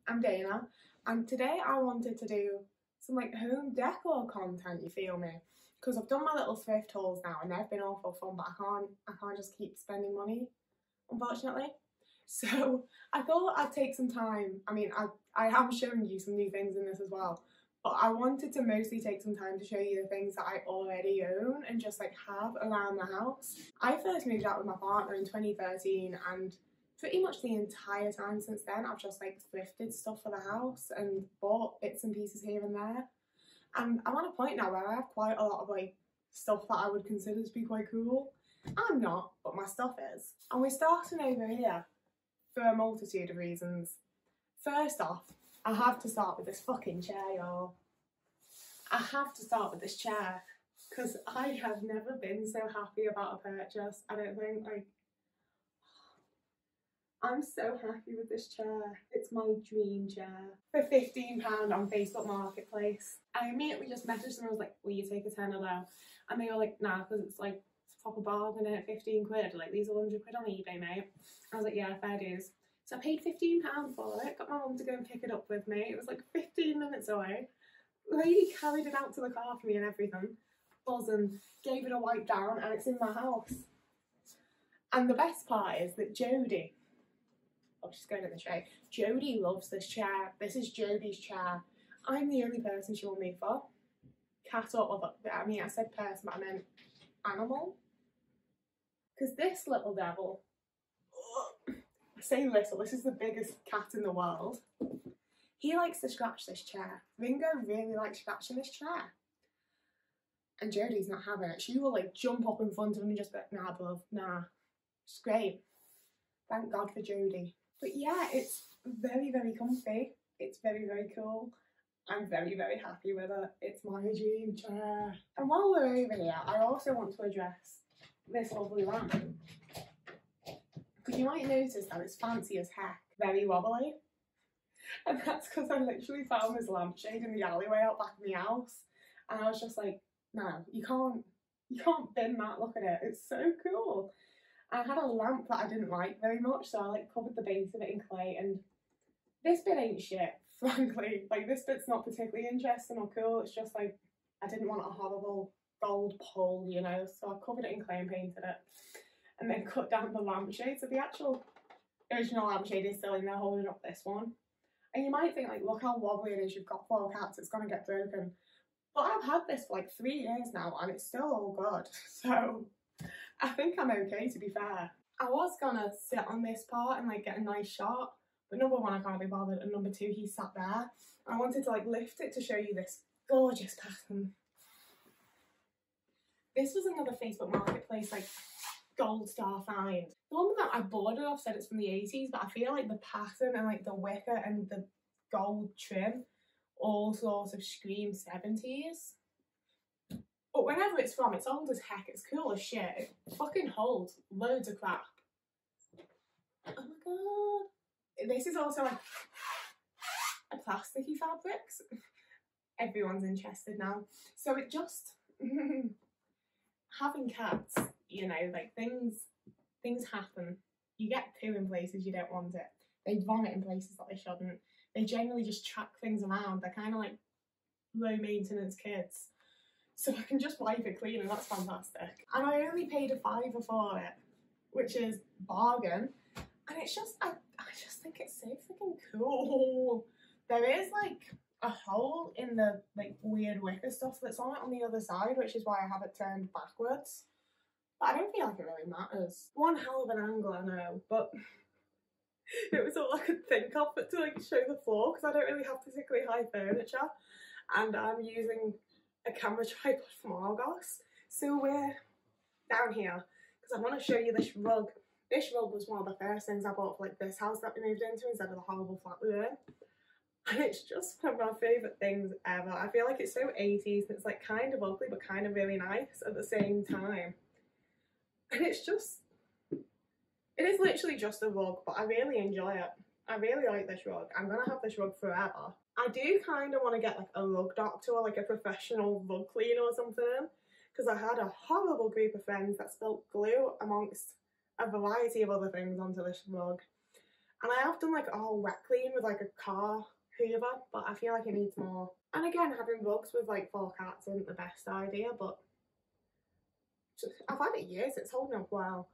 I'm Dana, and today I wanted to do some like home decor content, you feel me? Because I've done my little thrift hauls now and they've been awful fun, but I can't just keep spending money, unfortunately. So I thought I'd take some time. I mean, I am showing you some new things in this as well, but I wanted to mostly take some time to show you the things that I already own and just like have around the house. I first moved out with my partner in 2013, and pretty much the entire time since then I've just like thrifted stuff for the house and bought bits and pieces here and there. And I'm at a point now where I have quite a lot of like stuff that I would consider to be quite cool. I'm not, but my stuff is. And we're starting over here for a multitude of reasons. First off, I have to start with this fucking chair, y'all. I have to start with this chair because I have never been so happy about a purchase. I don't think, like, I'm so happy with this chair. It's my dream chair. For £15 on Facebook Marketplace. I immediately just messaged them and I was like, will you take a tenner though? And they were like, nah, because it's like it's a proper bargain at 15 quid. Like, these are 100 quid on eBay, mate. I was like, yeah, fair dues. So I paid £15 for it, got my mum to go and pick it up with me. It was like 15 minutes away. The lady carried it out to the car for me and everything. Buzzing, gave it a wipe down, and it's in my house. And the best part is that Jodie, oh, she's going in the tray. Jodie loves this chair. This is Jodie's chair. I'm the only person she will move for. Cat or other. I mean, I said person, but I meant animal. Because this little devil, I say little, this is the biggest cat in the world. He likes to scratch this chair. Ringo really likes scratching this chair. And Jodie's not having it. She will like jump up in front of him and just be like, nah, bruv, nah. It's great. Thank God for Jodie. But yeah, it's very, very comfy. It's very, very cool. I'm very, very happy with it. It's my dream chair. And while we're over here, I also want to address this lovely lamp. Because you might notice that it's fancy as heck. Very wobbly. And that's because I literally found this lampshade in the alleyway out back of my house. And I was just like, no, you can't bin that, look at it. It's so cool. I had a lamp that I didn't like very much, so I like covered the base of it in clay, and this bit ain't shit, frankly. Like, this bit's not particularly interesting or cool. It's just like, I didn't want a horrible gold pole, you know, so I covered it in clay and painted it, and then cut down the lampshade. So the actual original lampshade is still in there holding up this one. And you might think, like, look how wobbly it is, you've got 4 cats, it's gonna get broken. But I've had this for like 3 years now and it's still all good, so I think I'm okay, to be fair. I was gonna sit on this part and like get a nice shot, but number one, I can't be bothered, and number two, he sat there. I wanted to like lift it to show you this gorgeous pattern. This was another Facebook Marketplace like gold star find. The one that I bought it off said it's from the 80s, but I feel like the pattern and like the wicker and the gold trim all sort of scream 70s. But whenever it's from, it's old as heck, it's cool as shit, it fucking holds loads of crap. Oh my god. This is also like a plasticky fabrics. Everyone's interested now. So it just, having cats, you know, like things happen. You get poo in places you don't want it. They vomit in places that they shouldn't. They generally just track things around. They're kind of like low maintenance kids. So I can just wipe it clean and that's fantastic. And I only paid a £5 for it, which is bargain. And it's just, I just think it's so freaking cool. There is like a hole in the like weird wicker stuff that's on it on the other side, which is why I have it turned backwards. But I don't feel like it really matters. One hell of an angle, I know, but it was all I could think of to like show the floor because I don't really have particularly high furniture and I'm using a camera tripod from Argos. So we're down here because I want to show you this rug. This rug was one of the first things I bought for like this house that we moved into instead of the horrible flat we were in. And it's just one of my favourite things ever. I feel like it's so 80s and it's like kind of ugly but kind of really nice at the same time. And it's just, it is literally just a rug, but I really enjoy it. I really like this rug. I'm going to have this rug forever. I do kind of want to get like a rug doctor or like a professional rug cleaner or something in, because I had a horrible group of friends that spilt glue amongst a variety of other things onto this rug. And I have done like a whole wet clean with like a car hoover, but I feel like it needs more. And again, having rugs with like 4 cats isn't the best idea, but I've had it years, it's holding up well.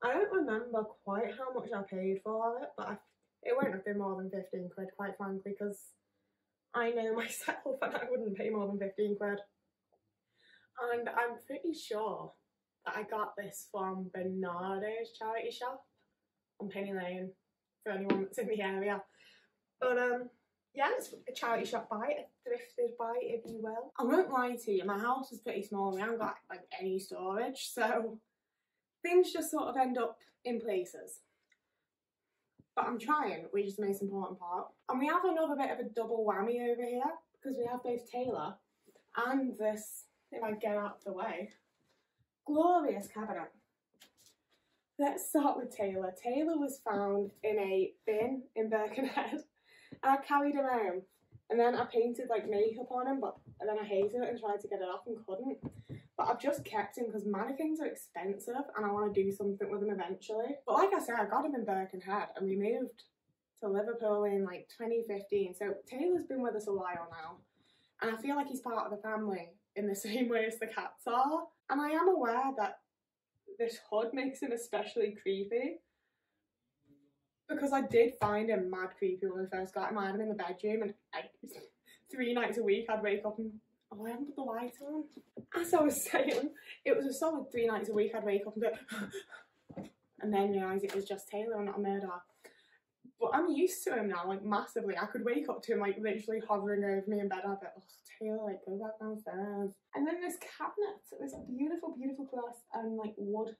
I don't remember quite how much I paid for it, but it won't have been more than 15 quid, quite frankly, because I know myself and I wouldn't pay more than 15 quid. And I'm pretty sure that I got this from Bernardo's charity shop on Penny Lane, for anyone that's in the area. But yeah, it's a charity shop buy, a thrifted buy, if you will. I won't lie to you, my house is pretty small, we haven't got like any storage, so things just sort of end up in places. But I'm trying, which is the most important part. And we have another bit of a double whammy over here, because we have both Taylor and this, if I get out of the way, glorious cabinet. Let's start with Taylor. Taylor was found in a bin in Birkenhead, and I carried him home. And then I painted like makeup on him, and then I hated it and tried to get it off and couldn't. But I've just kept him because mannequins are expensive and I want to do something with him eventually. But like I said, I got him in Birkenhead and we moved to Liverpool in like 2015. So Taylor's been with us a while now. And I feel like he's part of the family in the same way as the cats are. And I am aware that this hood makes him especially creepy, because I did find him mad creepy when we first got him. I had him in the bedroom and 3 nights a week I'd wake up and, oh, I haven't put the light on. As I was saying, it was a solid 3 nights a week I'd wake up and go and then realise it was just Taylor and not a murderer. But I'm used to him now, like massively. I could wake up to him like literally hovering over me in bed and I'd be like, oh Taylor, like go back downstairs. And then this cabinet, this beautiful, beautiful glass and like wood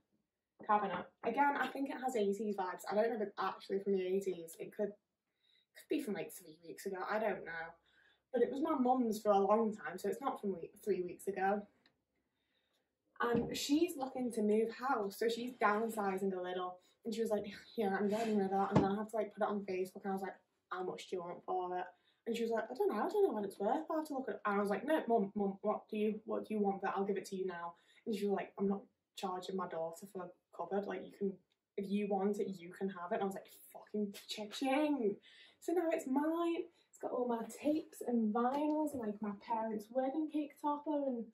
cabinet. Again, I think it has 80s vibes. I don't know if it's actually from the 80s. It could be from like 3 weeks ago, I don't know. But it was my mum's for a long time, so it's not from 3 weeks ago. And she's looking to move house, so she's downsizing a little. And she was like, yeah, I'm getting rid of that. And then I have to like put it on Facebook, and I was like, how much do you want for it? And she was like, I don't know what it's worth. I have to look at it. And I was like, no, mum, what do you want for it? I'll give it to you now. And she was like, I'm not charging my daughter for a cupboard. Like, you can, if you want it, you can have it. And I was like, fucking cha-ching. So now it's mine. It's got all my tapes and vinyls and like my parents' wedding cake topper and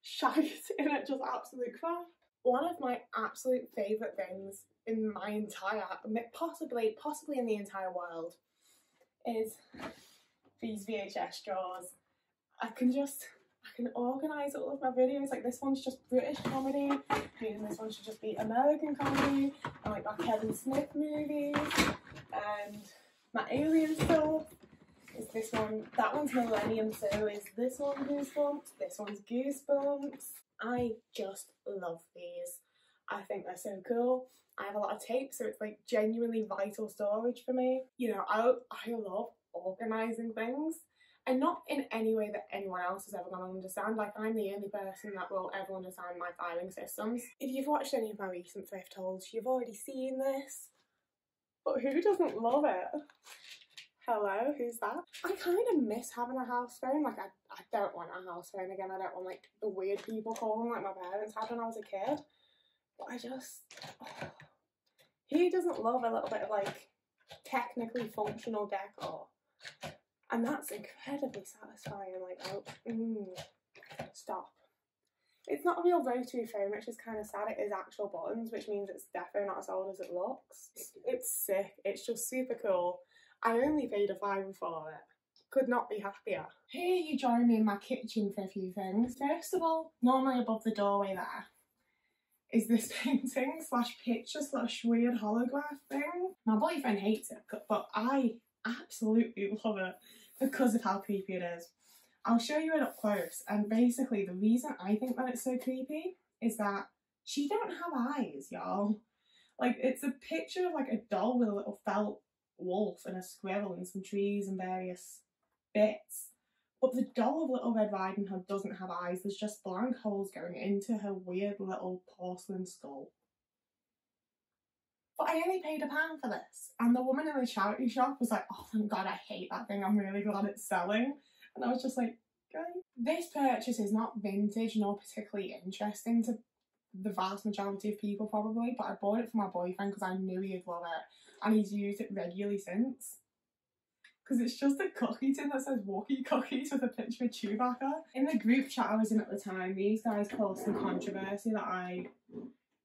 shite in it, just absolute crap. One of my absolute favourite things in my entire, possibly in the entire world, is these VHS drawers. I can organise all of my videos. Like this one's just British comedy, meaning this one should just be American comedy, and like my Kevin Smith movies, and my alien stuff. Is this one, that one's Millennium, so is this one Goosebumps, this one's Goosebumps. I just love these. I think they're so cool. I have a lot of tape, so it's like genuinely vital storage for me. You know, I love organising things, and not in any way that anyone else is ever going to understand. Like, I'm the only person that will ever understand my filing systems. If you've watched any of my recent thrift hauls, you've already seen this. But who doesn't love it? Hello, who's that? I kind of miss having a house phone. Like, I don't want a house phone again. I don't want, like, the weird people calling like my parents had when I was a kid. But I just... Oh. Who doesn't love a little bit of, like, technically functional decor? And that's incredibly satisfying. Like, oh, stop. It's not a real rotary phone, which is kind of sad. It is actual buttons, which means it's definitely not as old as it looks. It's sick. It's just super cool. I only paid $5 for it. Could not be happier. Here you join me in my kitchen for a few things. First of all, normally above the doorway there is this painting slash picture slash weird holograph thing. My boyfriend hates it, but I absolutely love it because of how creepy it is. I'll show you it up close, and basically the reason I think that it's so creepy is that she don't have eyes, y'all. Like, it's a picture of like a doll with a little felt wolf and a squirrel and some trees and various bits, but the doll of Little Red Riding Hood doesn't have eyes. There's just blank holes going into her weird little porcelain skull. But I only paid £1 for this, and the woman in the charity shop was like, oh thank god, I hate that thing, I'm really glad it's selling. And I was just like, okay. This purchase is not vintage nor particularly interesting to the vast majority of people probably, but I bought it for my boyfriend because I knew he'd love it, and he's used it regularly since. Because it's just a cookie tin that says Wookie Cookies with a picture of Chewbacca. In the group chat I was in at the time, these guys caused some controversy that I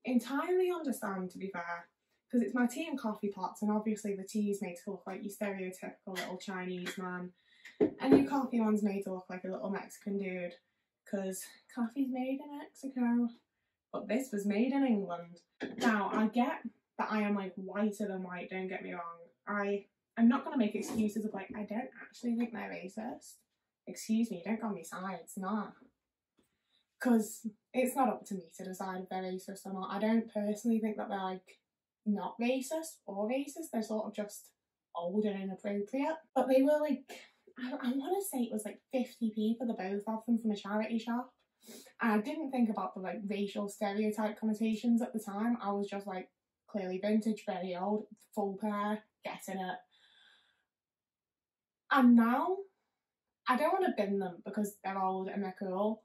entirely understand, to be fair. Because it's my tea and coffee pots, and obviously the tea's made to look like your stereotypical little Chinese man, and your coffee one's made to look like a little Mexican dude, because coffee's made in Mexico, but this was made in England. Now, I get that I am like whiter than white, don't get me wrong. I'm not going to make excuses of like, I don't actually think they're racist. Excuse me, don't go on my side, it's not. Because it's not up to me to decide if they're racist or not. I don't personally think that they're like not racist or racist, they're sort of just old and inappropriate. But they were like, I want to say it was like 50p for the both of them from a charity shop. And I didn't think about the like racial stereotype connotations at the time. I was just like, clearly vintage, very old, full pair, getting it. And now, I don't want to bin them because they're old and they're cool.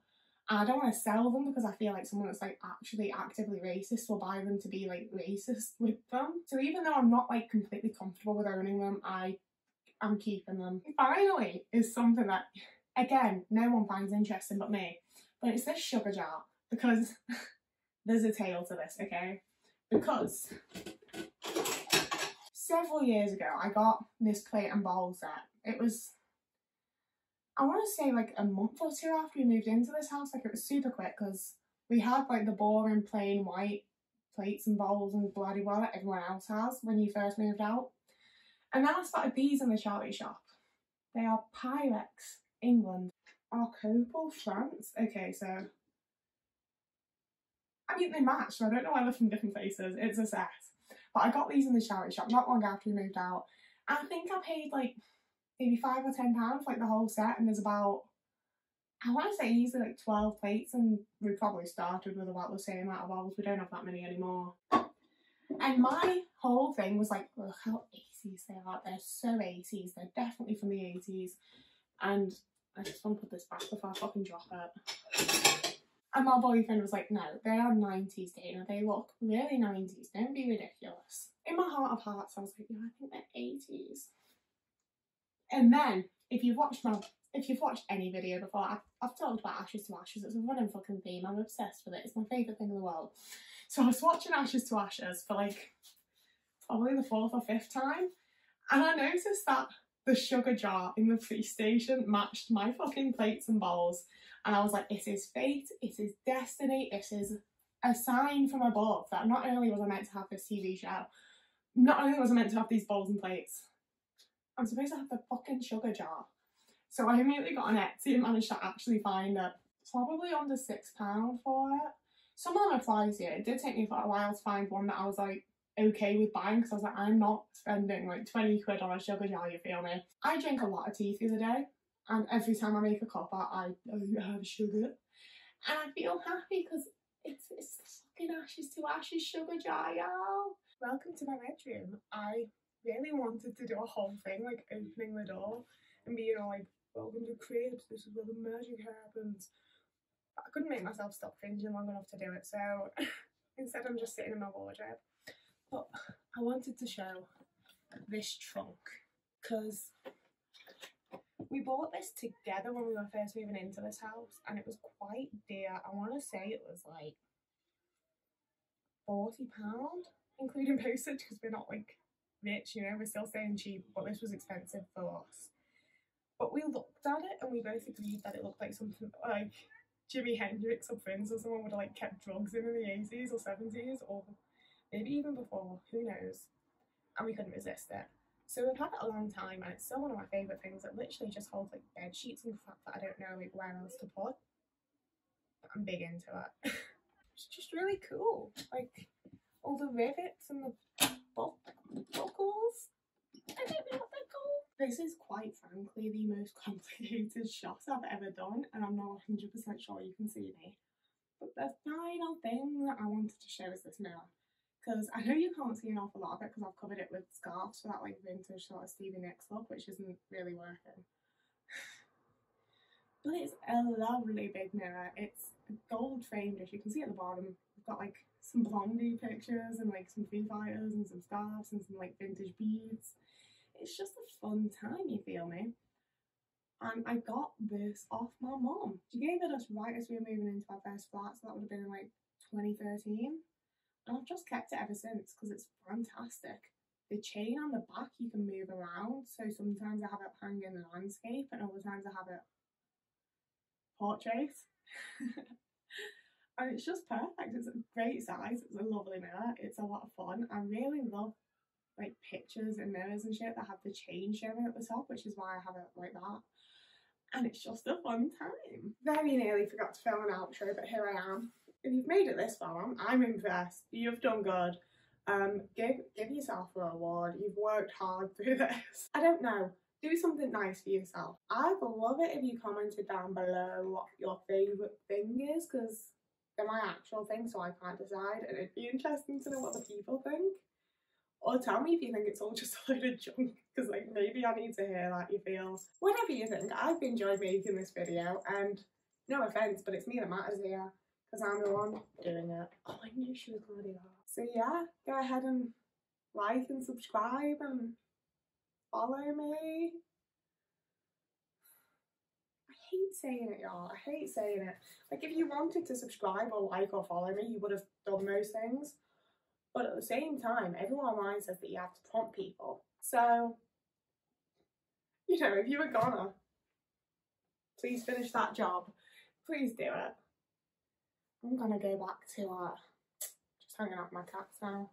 And I don't want to sell them because I feel like someone that's like actually actively racist will buy them to be like racist with them. So even though I'm not like completely comfortable with owning them, I'm keeping them. Finally is something that, again, no one finds interesting but me. But it's this sugar jar, because there's a tale to this, okay? Because several years ago I got this plate and bowl set. It was, I want to say like a month or two after we moved into this house. Like, it was super quick because we had like the boring plain white plates and bowls and bloody blah that everyone else has when you first moved out. And then I spotted these in the charity shop. They are Pyrex, England. Arcopel, France. Okay, so I mean they match, so I don't know why they're from different places. It's a set. But I got these in the charity shop not long after we moved out. And I think I paid like maybe £5 or £10 for like the whole set, and there's about, I want to say easily like 12 plates, and we probably started with about the same amount of bowls. We don't have that many anymore. And my whole thing was like, look how 80s they are. They're so 80s. They're definitely from the 80s. And I just want to put this back before I fucking drop it. And my boyfriend was like, no, they are 90s, Dana. They look really 90s. Don't be ridiculous. In my heart of hearts, I was like, no, I think they're 80s. And then, if you've watched any video before, I've talked about Ashes to Ashes. It's a running fucking theme. I'm obsessed with it. It's my favourite thing in the world. So I was watching Ashes to Ashes for like probably the 4th or 5th time, and I noticed that the sugar jar in the police station matched my fucking plates and bowls, and I was like, it is fate, it is destiny, it is a sign from above that not only was I meant to have this TV show, not only was I meant to have these bowls and plates, I'm supposed to have the fucking sugar jar. So I immediately got on Etsy and managed to actually find it. Probably under £6 for it. Some of them are pricey. It did take me for a while to find one that I was like okay with buying, because I was like, I'm not spending like 20 quid on a sugar jar, you feel me? I drink a lot of tea through the day, and every time I make a cup I have sugar. And I feel happy because it's the fucking Ashes to Ashes sugar jar, y'all. Welcome to my bedroom. I really wanted to do a whole thing, like opening the door and being all like, welcome to cribs, this is where the magic happens. But I couldn't make myself stop cringing long enough to do it, so instead I'm just sitting in my wardrobe. But I wanted to show this trunk, because we bought this together when we were first moving into this house, and it was quite dear. I want to say it was like £40, including postage, because we're not like rich, you know, we're still staying cheap, but this was expensive for us. But we looked at it and we both agreed that it looked like something like Jimi Hendrix or Prince or someone would have like kept drugs in the 80s or 70s, or maybe even before, who knows. And we couldn't resist it. So we've had it a long time, and it's still one of my favourite things. It literally just holds like bed sheets and crap that I don't know like where else to put. But I'm big into it. It's just really cool. Like all the rivets and the buckles. I don't know what they're called. This is quite frankly the most complicated shot I've ever done, and I'm not 100% sure you can see me. But the final thing that I wanted to show is this mirror. Because I know you can't see an awful lot of it because I've covered it with scarves for that like vintage sort of Stevie Nicks look, which isn't really working. But it's a lovely big mirror. It's gold framed, as you can see at the bottom. We've got like some Blondie pictures and like some Foo Fighters and some scarves and some like vintage beads. It's just a fun time, you feel me? And I got this off my mum. She gave it us right as we were moving into our first flat, so that would have been in like 2013. And I've just kept it ever since because it's fantastic. The chain on the back you can move around, so sometimes I have it hanging in the landscape and other times I have it portrait. And it's just perfect. It's a great size, it's a lovely mirror, it's a lot of fun. I really love like pictures and mirrors and shit that have the chain showing at the top, which is why I have it like that. And it's just a fun time. Very nearly forgot to film an outro, but here I am. If you've made it this far, I'm impressed. You've done good. Give yourself a reward. You've worked hard through this. I don't know. Do something nice for yourself. I'd love it if you commented down below what your favourite thing is, because they're my actual thing, so I can't decide. And it'd be interesting to know what the people think. Or tell me if you think it's all just a load of junk, because like maybe I need to hear that you feel. Whatever you think, I've enjoyed making this video, and no offence, but it's me that matters here, because I'm the one doing it. Oh, I knew she was going to do that. So yeah, go ahead and like and subscribe and follow me. I hate saying it, y'all. I hate saying it. Like, if you wanted to subscribe or like or follow me, you would have done those things. But at the same time, everyone online says that you have to prompt people. So, you know, if you were gonna, please finish that job. Please do it. I'm gonna go back to just hanging out with my cats now.